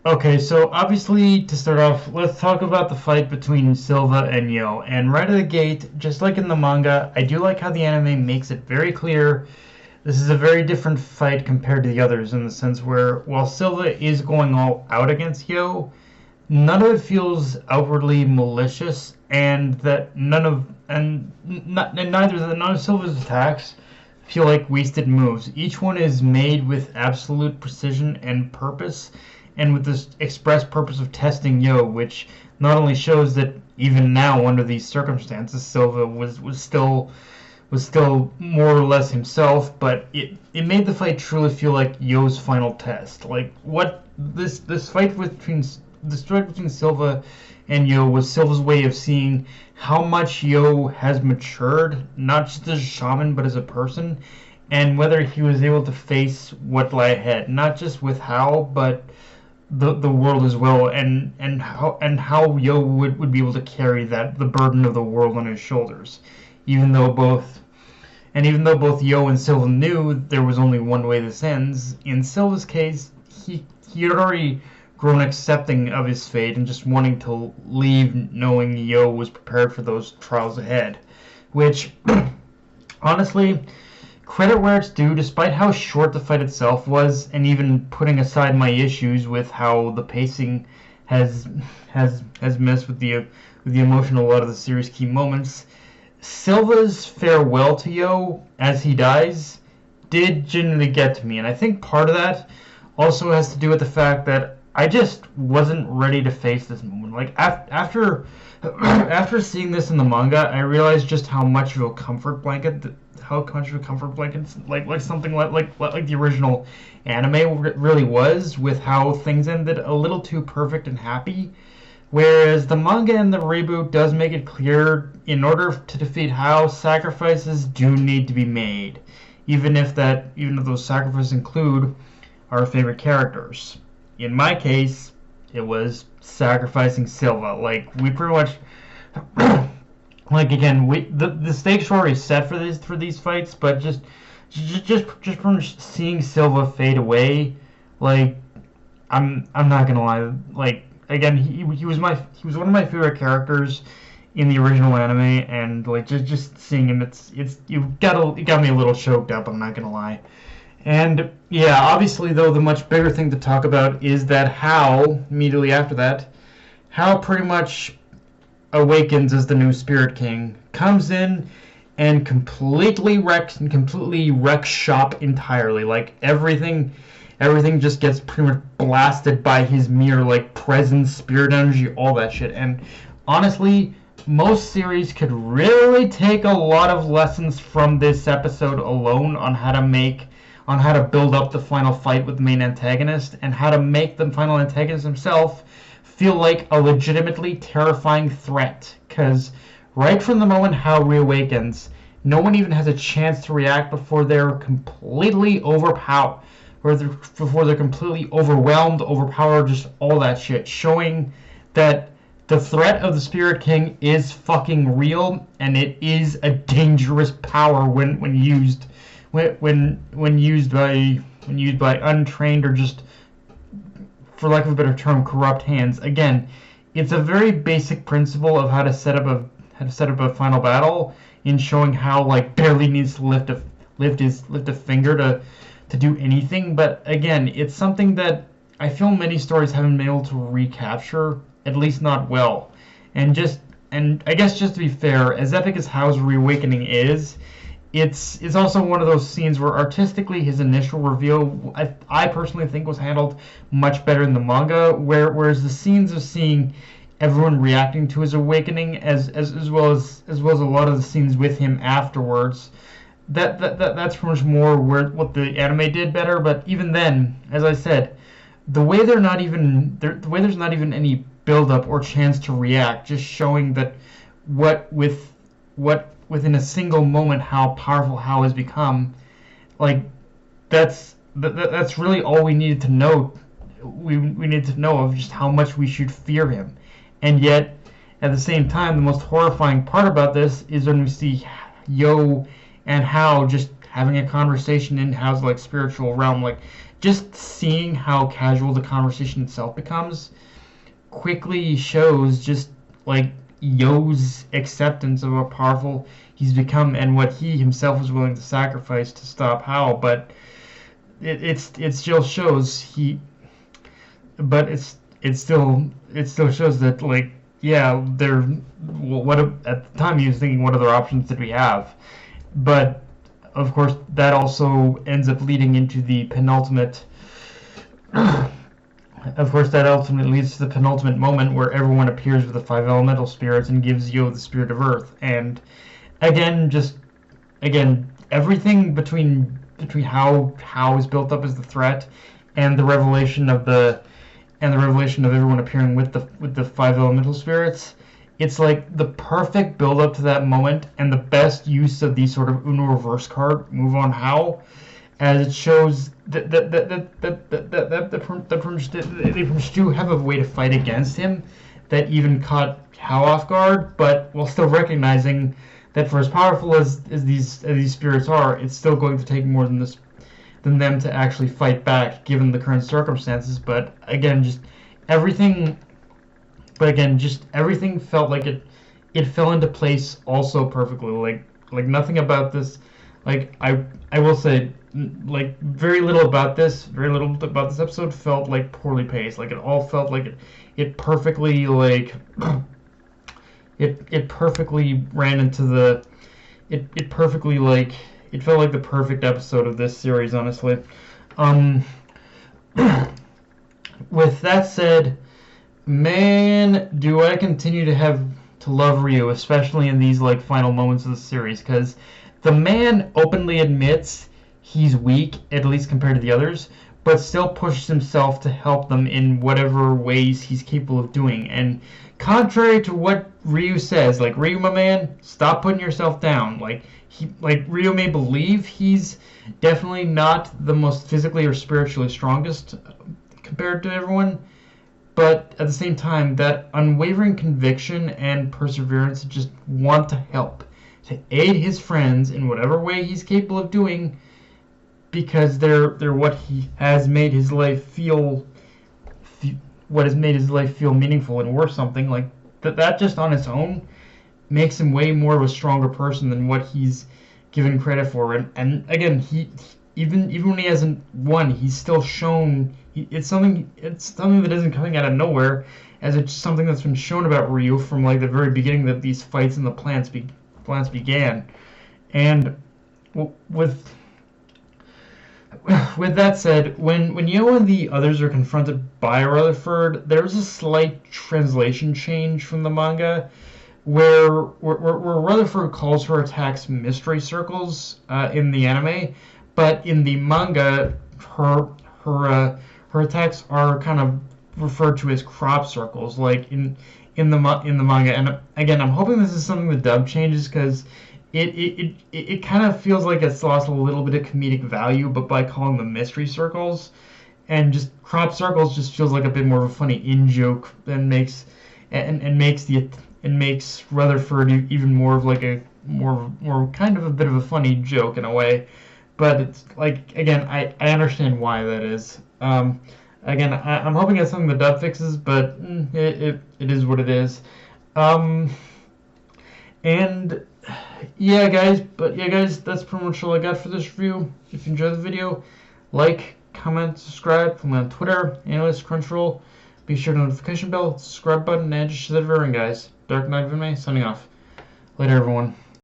Okay, so obviously to start off, let's talk about the fight between Silva and Yo. And right at the gate, just like in the manga, I do like how the anime makes it very clear this is a very different fight compared to the others in the sense where while Silva is going all out against Yo, none of it feels outwardly malicious, and that none of and not and neither none of Silva's attacks feel like wasted moves. Each one is made with absolute precision and purpose, and with this express purpose of testing Yo, which not only shows that even now under these circumstances Silva was still more or less himself, but it made the fight truly feel like Yo's final test. Like what this fight between this fight between Silva and Yo was Silva's way of seeing how much Yo has matured, not just as a shaman but as a person, and whether he was able to face what lay ahead, not just with how, but the world as well, and how Yo would be able to carry the burden of the world on his shoulders, even though both Yo and Silva knew there was only one way this ends. In Silva's case, he had already grown accepting of his fate and just wanting to leave, knowing Yo was prepared for those trials ahead. Which, honestly, credit where it's due, despite how short the fight itself was, and even putting aside my issues with how the pacing has has messed with the emotion of a lot of the series' key moments. Silva's farewell to Yo as he dies did genuinely get to me, and I think part of that also has to do with the fact that I just wasn't ready to face this moment. Like after after seeing this in the manga, I realized just how much of a comfort blanket, like something like the original anime really was, with how things ended a little too perfect and happy. Whereas the manga and the reboot does make it clear in order to defeat Hao, sacrifices do need to be made, even if those sacrifices include our favorite characters. In my case, it was sacrificing Silva. Like we pretty much, like again, the stakes were already set for these fights, but just from seeing Silva fade away, like I'm not gonna lie, like again he was one of my favorite characters in the original anime, and like just seeing him, it got me a little choked up. I'm not gonna lie. And yeah, obviously though the much bigger thing to talk about is that Hal immediately after that, Hal pretty much awakens as the new Spirit King, comes in and completely wrecks shop entirely. Like everything just gets pretty much blasted by his mere like presence, spirit energy, all that shit. And honestly, most series could really take a lot of lessons from this episode alone on how to build up the final fight with the main antagonist, and how to make the final antagonist himself feel like a legitimately terrifying threat. Because right from the moment Hal reawakens, no one even has a chance to react before they're completely overpowered, before they're completely overpowered, just all that shit, showing that the threat of the Spirit King is fucking real, and it is a dangerous power when used by untrained, or just, for lack of a better term, corrupt hands. Again, it's a very basic principle of how to set up a final battle, in showing how like barely needs to lift a finger to do anything. But again, it's something that I feel many stories haven't been able to recapture, at least not well. And I guess just to be fair, as epic as Hao's reawakening is, it's also one of those scenes where artistically his initial reveal, I personally think, was handled much better in the manga, whereas the scenes of seeing everyone reacting to his awakening, as well as a lot of the scenes with him afterwards, that's pretty much more what the anime did better. But even then, as I said, the way there's not even any build up or chance to react, just showing that what within a single moment how powerful Hal has become, like that's really all we needed to know. We needed to know of just how much we should fear him. And yet at the same time, the most horrifying part about this is when we see Yo and Hal just having a conversation in Hal's like spiritual realm, like just seeing how casual the conversation itself becomes quickly shows just like Yo's acceptance of how powerful he's become and what he himself was willing to sacrifice to stop Hal. But it still shows it still shows that like yeah there what at the time he was thinking what other options did we have, but of course that also ends up leading into the penultimate. Of course, that ultimately leads to the penultimate moment where everyone appears with the 5 elemental spirits and gives Yo the spirit of Earth. And again, everything between how is built up as the threat and the revelation of everyone appearing with the 5 elemental spirits. It's like the perfect build up to that moment and the best use of the sort of Uno reverse card move on How, as it shows that they pretty much do have a way to fight against him that even caught Hal off guard, but while still recognizing that for as powerful as these spirits are, it's still going to take more than them to actually fight back given the current circumstances. But again, just everything felt like it fell into place also perfectly. Like nothing about this, like I will say, like very little about this episode felt like poorly paced. Like it all felt like it perfectly like it perfectly ran into the it perfectly like it felt like the perfect episode of this series, honestly. With that said, man, do I continue to love Ryu, especially in these like final moments of the series, because the man openly admits he's weak, at least compared to the others, but still pushes himself to help them in whatever ways he's capable of doing. And contrary to what Ryu says, like, Ryu, my man, stop putting yourself down. Like Ryu may believe he's definitely not the most physically or spiritually strongest compared to everyone, but at the same time, that unwavering conviction and perseverance to just want to help, to aid his friends in whatever way he's capable of doing, because they're what has made his life feel meaningful and worth something. Like that just on its own makes him way more of a stronger person than what he's given credit for. And again, he even when he hasn't won, he's still shown it's something that isn't coming out of nowhere, as it's something that's been shown about Ryu from like the very beginning that these fights in the plants began. And with that said, when Yo and the others are confronted by Rutherford, there's a slight translation change from the manga, where Rutherford calls her attacks mystery circles in the anime, but in the manga, her attacks are kind of referred to as crop circles, like in the manga. And again, I'm hoping this is something the dub changes, because it kind of feels like it's lost a little bit of comedic value, but by calling them mystery circles, and just crop circles just feels like a bit more of a funny in-joke, and makes Rutherford even more of like a more kind of a bit of a funny joke in a way. But it's like, again, I understand why that is. Again, I'm hoping it's something the dub fixes, but it is what it is. And yeah, guys, that's pretty much all I got for this review. If you enjoyed the video, like, comment, subscribe. Follow me on Twitter, Analyst, Crunchyroll. Be sure to notification bell, subscribe button, and just share that everyone, guys. Dark Knight Vime, signing off. Later, everyone.